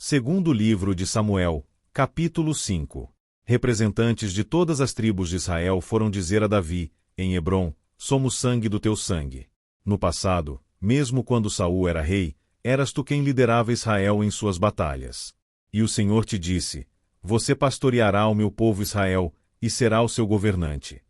Segundo livro de Samuel, capítulo 5. Representantes de todas as tribos de Israel foram dizer a Davi, em Hebrom: somos sangue do teu sangue. No passado, mesmo quando Saul era rei, eras tu quem liderava Israel em suas batalhas. E o Senhor te disse: você pastoreará o meu povo Israel, e será o seu governante.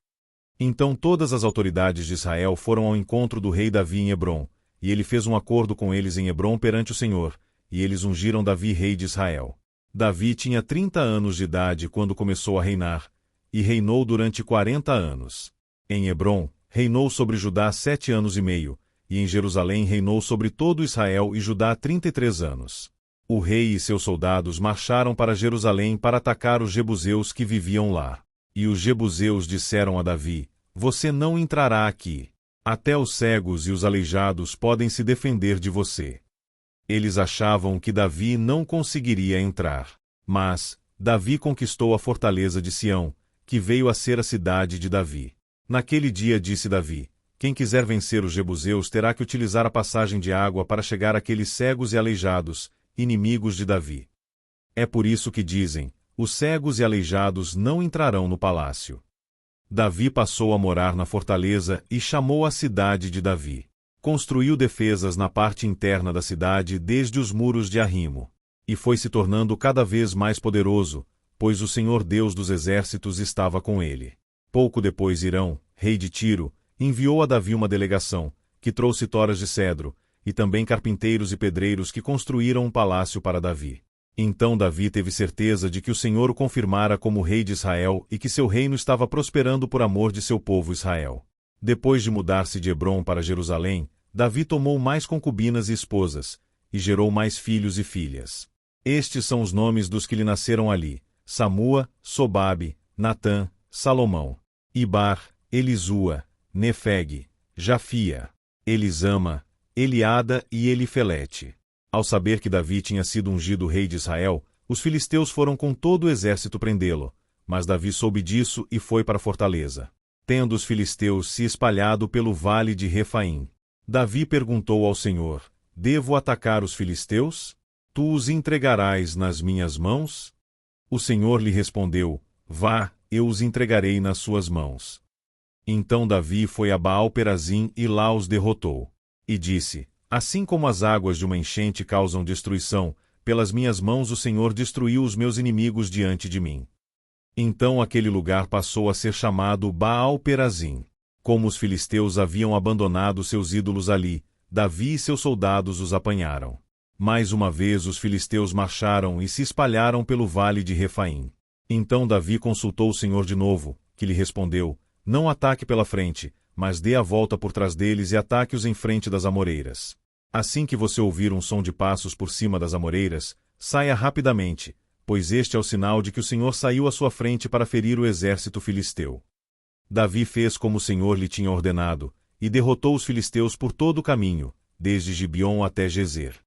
Então todas as autoridades de Israel foram ao encontro do rei Davi em Hebrom, e ele fez um acordo com eles em Hebrom perante o Senhor, e eles ungiram Davi rei de Israel. Davi tinha 30 anos de idade quando começou a reinar, e reinou durante 40 anos. Em Hebrom, reinou sobre Judá 7 anos e meio, e em Jerusalém reinou sobre todo Israel e Judá 33 anos. O rei e seus soldados marcharam para Jerusalém para atacar os jebuseus que viviam lá. E os jebuseus disseram a Davi: você não entrará aqui. Até os cegos e os aleijados podem se defender de você. Eles achavam que Davi não conseguiria entrar. Mas Davi conquistou a fortaleza de Sião, que veio a ser a cidade de Davi. Naquele dia disse Davi: quem quiser vencer os jebuseus terá que utilizar a passagem de água para chegar àqueles cegos e aleijados, inimigos de Davi. É por isso que dizem: os cegos e aleijados não entrarão no palácio. Davi passou a morar na fortaleza e chamou a cidade de Davi. Construiu defesas na parte interna da cidade desde os muros de Arrimo. E foi se tornando cada vez mais poderoso, pois o Senhor Deus dos exércitos estava com ele. Pouco depois Hirão, rei de Tiro, enviou a Davi uma delegação, que trouxe toras de cedro, e também carpinteiros e pedreiros que construíram um palácio para Davi. Então Davi teve certeza de que o Senhor o confirmara como rei de Israel e que seu reino estava prosperando por amor de seu povo Israel. Depois de mudar-se de Hebrom para Jerusalém, Davi tomou mais concubinas e esposas, e gerou mais filhos e filhas. Estes são os nomes dos que lhe nasceram ali: Samua, Sobabe, Natã, Salomão, Ibar, Elisua, Nefeg, Jafia, Elisama, Eliada e Elifelete. Ao saber que Davi tinha sido ungido rei de Israel, os filisteus foram com todo o exército prendê-lo, mas Davi soube disso e foi para a fortaleza. Tendo os filisteus se espalhado pelo vale de Refaim, Davi perguntou ao Senhor: devo atacar os filisteus? Tu os entregarás nas minhas mãos? O Senhor lhe respondeu: vá, eu os entregarei nas suas mãos. Então Davi foi a Baal-Perazim e lá os derrotou. E disse: assim como as águas de uma enchente causam destruição, pelas minhas mãos o Senhor destruiu os meus inimigos diante de mim. Então aquele lugar passou a ser chamado Baal-Perazim. Como os filisteus haviam abandonado seus ídolos ali, Davi e seus soldados os apanharam. Mais uma vez os filisteus marcharam e se espalharam pelo vale de Refaim. Então Davi consultou o Senhor de novo, que lhe respondeu: não ataque pela frente, mas dê a volta por trás deles e ataque-os em frente das amoreiras. Assim que você ouvir um som de passos por cima das amoreiras, saia rapidamente, pois este é o sinal de que o Senhor saiu à sua frente para ferir o exército filisteu. Davi fez como o Senhor lhe tinha ordenado, e derrotou os filisteus por todo o caminho, desde Gibeon até Gezer.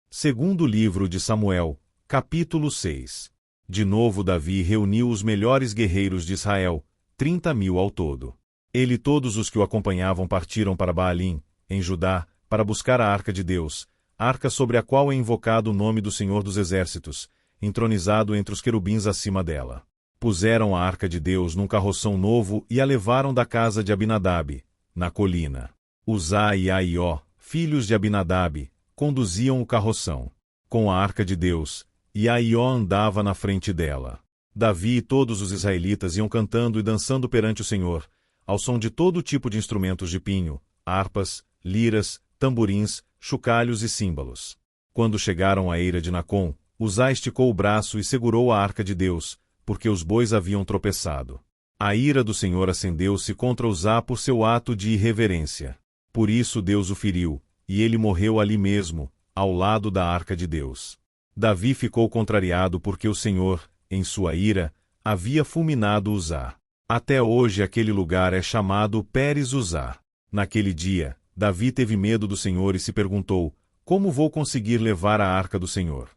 Segundo livro de Samuel, capítulo 6. De novo Davi reuniu os melhores guerreiros de Israel, 30.000 ao todo. Ele e todos os que o acompanhavam partiram para Baalim, em Judá, para buscar a arca de Deus, arca sobre a qual é invocado o nome do Senhor dos Exércitos, entronizado entre os querubins acima dela. Puseram a arca de Deus num carroção novo e a levaram da casa de Abinadab, na colina. Uzá e Aió, filhos de Abinadab, conduziam o carroção, com a arca de Deus, e Aió andava na frente dela. Davi e todos os israelitas iam cantando e dançando perante o Senhor, ao som de todo tipo de instrumentos de pinho, harpas, liras, tamborins, chocalhos e símbolos. Quando chegaram à eira de Nacon, Uzá esticou o braço e segurou a arca de Deus, porque os bois haviam tropeçado. A ira do Senhor acendeu-se contra Uzá por seu ato de irreverência. Por isso Deus o feriu, e ele morreu ali mesmo, ao lado da arca de Deus. Davi ficou contrariado porque o Senhor, em sua ira, havia fulminado Uzá. Até hoje aquele lugar é chamado Pérez-Uzá. Naquele dia, Davi teve medo do Senhor e se perguntou: como vou conseguir levar a arca do Senhor?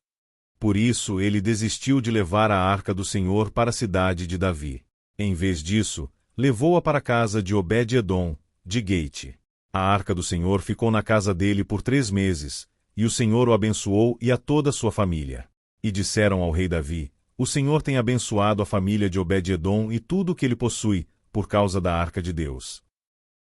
Por isso ele desistiu de levar a arca do Senhor para a cidade de Davi. Em vez disso, levou-a para a casa de Obed-edom, de Gate. A arca do Senhor ficou na casa dele por 3 meses, e o Senhor o abençoou e a toda a sua família. E disseram ao rei Davi: O Senhor tem abençoado a família de Obed-edom e tudo o que ele possui, por causa da arca de Deus.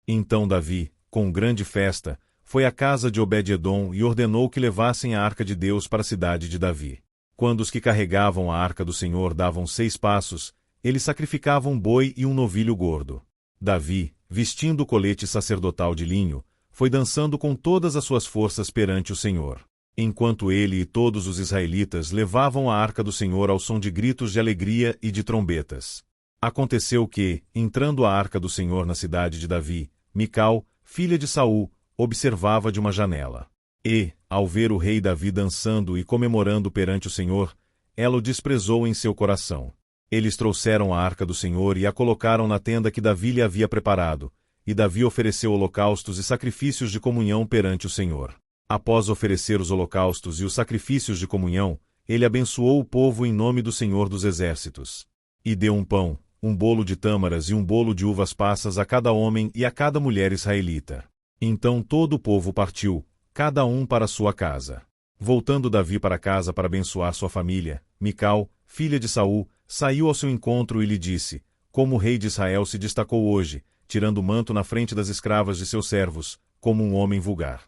Então Davi, com grande festa, foi à casa de Obed-edom e ordenou que levassem a arca de Deus para a cidade de Davi. Quando os que carregavam a arca do Senhor davam 6 passos, eles sacrificavam um boi e um novilho gordo. Davi, vestindo o colete sacerdotal de linho, foi dançando com todas as suas forças perante o Senhor, enquanto ele e todos os israelitas levavam a arca do Senhor ao som de gritos de alegria e de trombetas. Aconteceu que, entrando a arca do Senhor na cidade de Davi, Mical, filha de Saul, observava de uma janela. E, ao ver o rei Davi dançando e comemorando perante o Senhor, ela o desprezou em seu coração. Eles trouxeram a arca do Senhor e a colocaram na tenda que Davi lhe havia preparado, e Davi ofereceu holocaustos e sacrifícios de comunhão perante o Senhor. Após oferecer os holocaustos e os sacrifícios de comunhão, ele abençoou o povo em nome do Senhor dos Exércitos. E deu um pão, um bolo de tâmaras e um bolo de uvas passas a cada homem e a cada mulher israelita. Então todo o povo partiu, cada um para sua casa. Voltando Davi para casa para abençoar sua família, Mical, filha de Saul, saiu ao seu encontro e lhe disse: Como o rei de Israel se destacou hoje, tirando o manto na frente das escravas de seus servos, como um homem vulgar.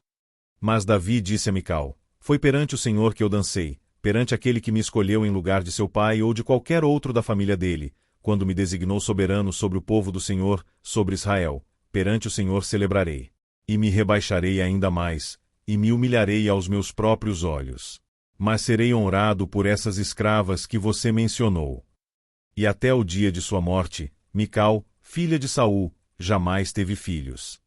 Mas Davi disse a Mical: Foi perante o Senhor que eu dancei, perante aquele que me escolheu em lugar de seu pai ou de qualquer outro da família dele, quando me designou soberano sobre o povo do Senhor, sobre Israel. Perante o Senhor celebrarei. E me rebaixarei ainda mais, e me humilharei aos meus próprios olhos. Mas serei honrado por essas escravas que você mencionou. E até o dia de sua morte, Mical, filha de Saul, jamais teve filhos.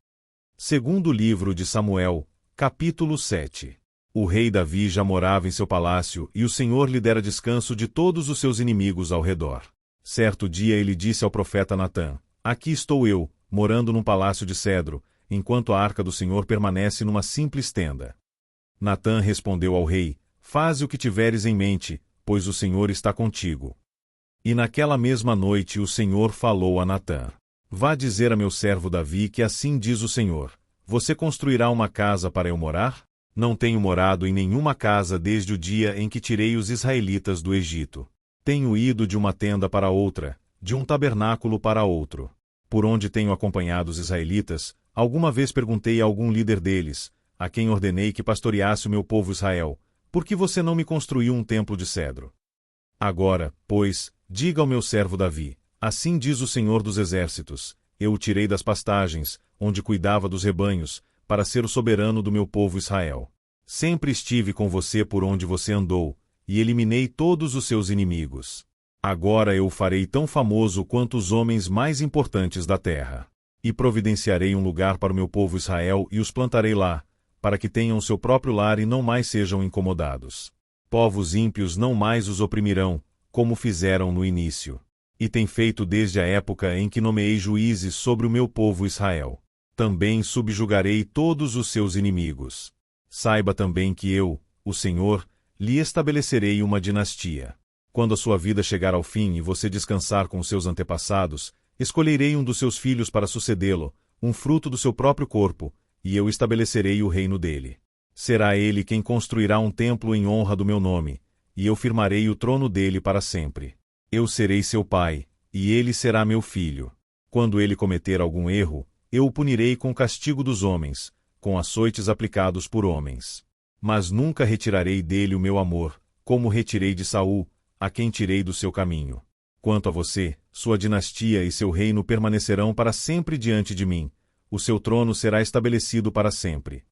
Segundo livro de Samuel, capítulo 7. O rei Davi já morava em seu palácio e o Senhor lhe dera descanso de todos os seus inimigos ao redor. Certo dia ele disse ao profeta Natã: Aqui estou eu, morando num palácio de cedro, enquanto a arca do Senhor permanece numa simples tenda. Natã respondeu ao rei: Faze o que tiveres em mente, pois o Senhor está contigo. E naquela mesma noite o Senhor falou a Natã: Vá dizer a meu servo Davi que assim diz o Senhor: Você construirá uma casa para eu morar? Não tenho morado em nenhuma casa desde o dia em que tirei os israelitas do Egito. Tenho ido de uma tenda para outra, de um tabernáculo para outro. Por onde tenho acompanhado os israelitas, alguma vez perguntei a algum líder deles, a quem ordenei que pastoreasse o meu povo Israel: Por que você não me construiu um templo de cedro? Agora, pois, diga ao meu servo Davi: Assim diz o Senhor dos Exércitos: Eu o tirei das pastagens, onde cuidava dos rebanhos, para ser o soberano do meu povo Israel. Sempre estive com você por onde você andou, e eliminei todos os seus inimigos. Agora eu o farei tão famoso quanto os homens mais importantes da terra. E providenciarei um lugar para o meu povo Israel e os plantarei lá, para que tenham seu próprio lar e não mais sejam incomodados. Povos ímpios não mais os oprimirão, como fizeram no início. E tem feito desde a época em que nomeei juízes sobre o meu povo Israel. Também subjugarei todos os seus inimigos. Saiba também que eu, o Senhor, lhe estabelecerei uma dinastia. Quando a sua vida chegar ao fim e você descansar com seus antepassados, escolherei um dos seus filhos para sucedê-lo, um fruto do seu próprio corpo, e eu estabelecerei o reino dele. Será ele quem construirá um templo em honra do meu nome, e eu firmarei o trono dele para sempre. Eu serei seu pai, e ele será meu filho. Quando ele cometer algum erro, eu o punirei com o castigo dos homens, com açoites aplicados por homens. Mas nunca retirarei dele o meu amor, como retirei de Saul, a quem tirei do seu caminho. Quanto a você, sua dinastia e seu reino permanecerão para sempre diante de mim, o seu trono será estabelecido para sempre.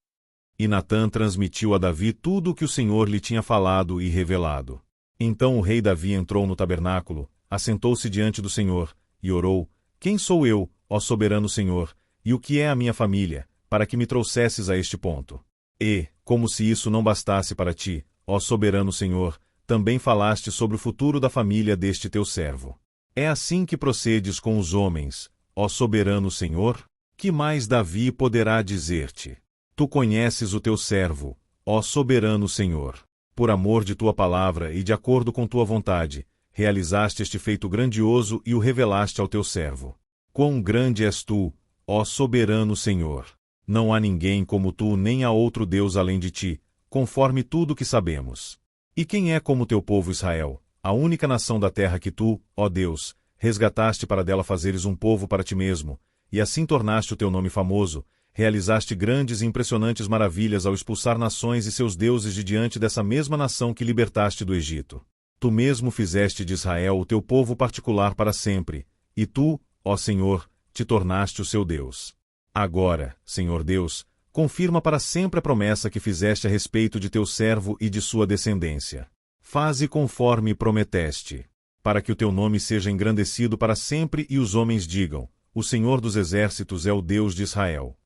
E Natã transmitiu a Davi tudo o que o Senhor lhe tinha falado e revelado. Então o rei Davi entrou no tabernáculo, assentou-se diante do Senhor, e orou: Quem sou eu, ó soberano Senhor, e o que é a minha família, para que me trouxesses a este ponto? E, como se isso não bastasse para ti, ó soberano Senhor, também falaste sobre o futuro da família deste teu servo. É assim que procedes com os homens, ó soberano Senhor? Que mais Davi poderá dizer-te? Tu conheces o teu servo, ó soberano Senhor. Por amor de tua palavra e de acordo com tua vontade, realizaste este feito grandioso e o revelaste ao teu servo. Quão grande és tu, ó soberano Senhor! Não há ninguém como tu nem há outro Deus além de ti, conforme tudo que sabemos. E quem é como teu povo Israel, a única nação da terra que tu, ó Deus, resgataste para dela fazeres um povo para ti mesmo, e assim tornaste o teu nome famoso, realizaste grandes e impressionantes maravilhas ao expulsar nações e seus deuses de diante dessa mesma nação que libertaste do Egito. Tu mesmo fizeste de Israel o teu povo particular para sempre, e tu, ó Senhor, te tornaste o seu Deus. Agora, Senhor Deus, confirma para sempre a promessa que fizeste a respeito de teu servo e de sua descendência. Faze conforme prometeste, para que o teu nome seja engrandecido para sempre e os homens digam: o Senhor dos Exércitos é o Deus de Israel.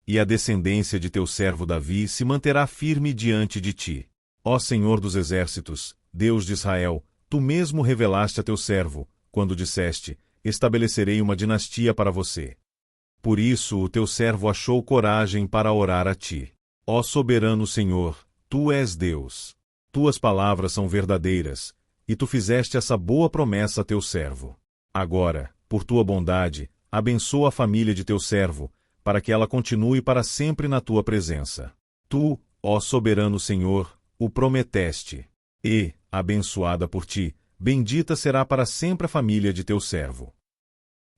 E a descendência de teu servo Davi se manterá firme diante de ti. Ó Senhor dos Exércitos, Deus de Israel, tu mesmo revelaste a teu servo, quando disseste: estabelecerei uma dinastia para você. Por isso o teu servo achou coragem para orar a ti. Ó soberano Senhor, tu és Deus. Tuas palavras são verdadeiras, e tu fizeste essa boa promessa a teu servo. Agora, por tua bondade, abençoa a família de teu servo, para que ela continue para sempre na tua presença. Tu, ó soberano Senhor, o prometeste. E, abençoada por ti, bendita será para sempre a família de teu servo.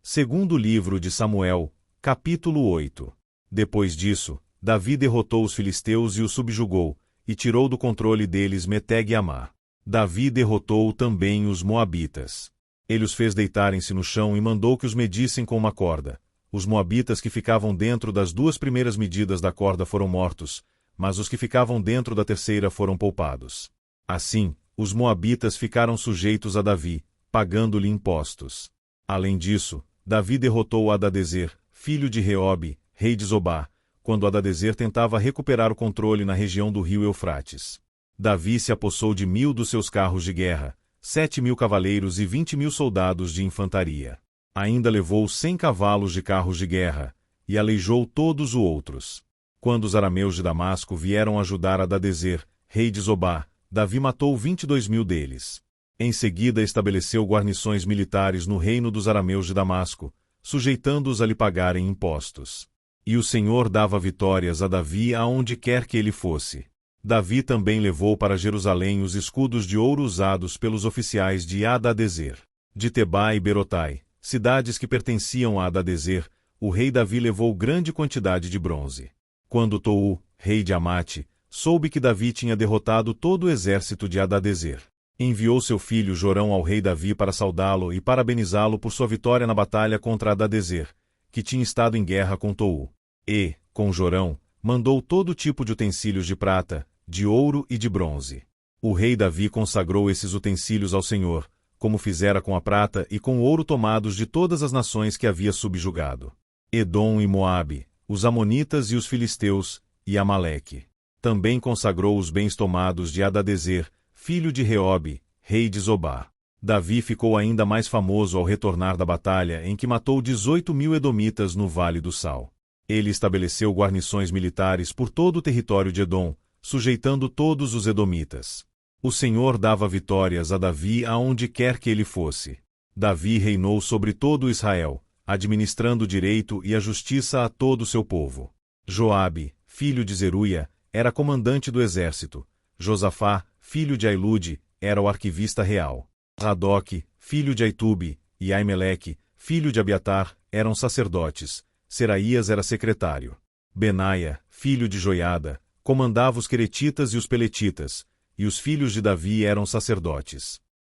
Segundo livro de Samuel, capítulo 8. Depois disso, Davi derrotou os filisteus e os subjugou, e tirou do controle deles Meteg e Amá. Davi derrotou também os moabitas. Ele os fez deitarem-se no chão e mandou que os medissem com uma corda. Os moabitas que ficavam dentro das 2 primeiras medidas da corda foram mortos, mas os que ficavam dentro da terceira foram poupados. Assim, os moabitas ficaram sujeitos a Davi, pagando-lhe impostos. Além disso, Davi derrotou Hadadezer, filho de Reobe, rei de Zobá, quando Hadadezer tentava recuperar o controle na região do rio Eufrates. Davi se apossou de 1000 dos seus carros de guerra, 7.000 cavaleiros e 20.000 soldados de infantaria. Ainda levou 100 cavalos de carros de guerra, e aleijou todos os outros. Quando os arameus de Damasco vieram ajudar Hadadezer, rei de Zobá, Davi matou 22.000 deles. Em seguida estabeleceu guarnições militares no reino dos arameus de Damasco, sujeitando-os a lhe pagarem impostos. E o Senhor dava vitórias a Davi aonde quer que ele fosse. Davi também levou para Jerusalém os escudos de ouro usados pelos oficiais de Hadadezer. De Tebá e Berotai, cidades que pertenciam a Hadadezer, o rei Davi levou grande quantidade de bronze. Quando Tou, rei de Amate, soube que Davi tinha derrotado todo o exército de Hadadezer, enviou seu filho Jorão ao rei Davi para saudá-lo e parabenizá-lo por sua vitória na batalha contra Hadadezer, que tinha estado em guerra com Tou. E, com Jorão, mandou todo tipo de utensílios de prata, de ouro e de bronze. O rei Davi consagrou esses utensílios ao Senhor, como fizera com a prata e com o ouro tomados de todas as nações que havia subjugado: Edom e Moabe, os amonitas e os filisteus, e Amaleque. Também consagrou os bens tomados de Hadadezer, filho de Reobe, rei de Zobá. Davi ficou ainda mais famoso ao retornar da batalha em que matou 18.000 edomitas no Vale do Sal. Ele estabeleceu guarnições militares por todo o território de Edom, sujeitando todos os edomitas. O Senhor dava vitórias a Davi aonde quer que ele fosse. Davi reinou sobre todo Israel, administrando o direito e a justiça a todo o seu povo. Joabe, filho de Zeruia, era comandante do exército. Josafá, filho de Ailude, era o arquivista real. Radoque, filho de Aitube, e Aimeleque, filho de Abiatar, eram sacerdotes. Seraías era secretário. Benaia, filho de Joiada, comandava os queretitas e os peletitas, e os filhos de Davi eram sacerdotes.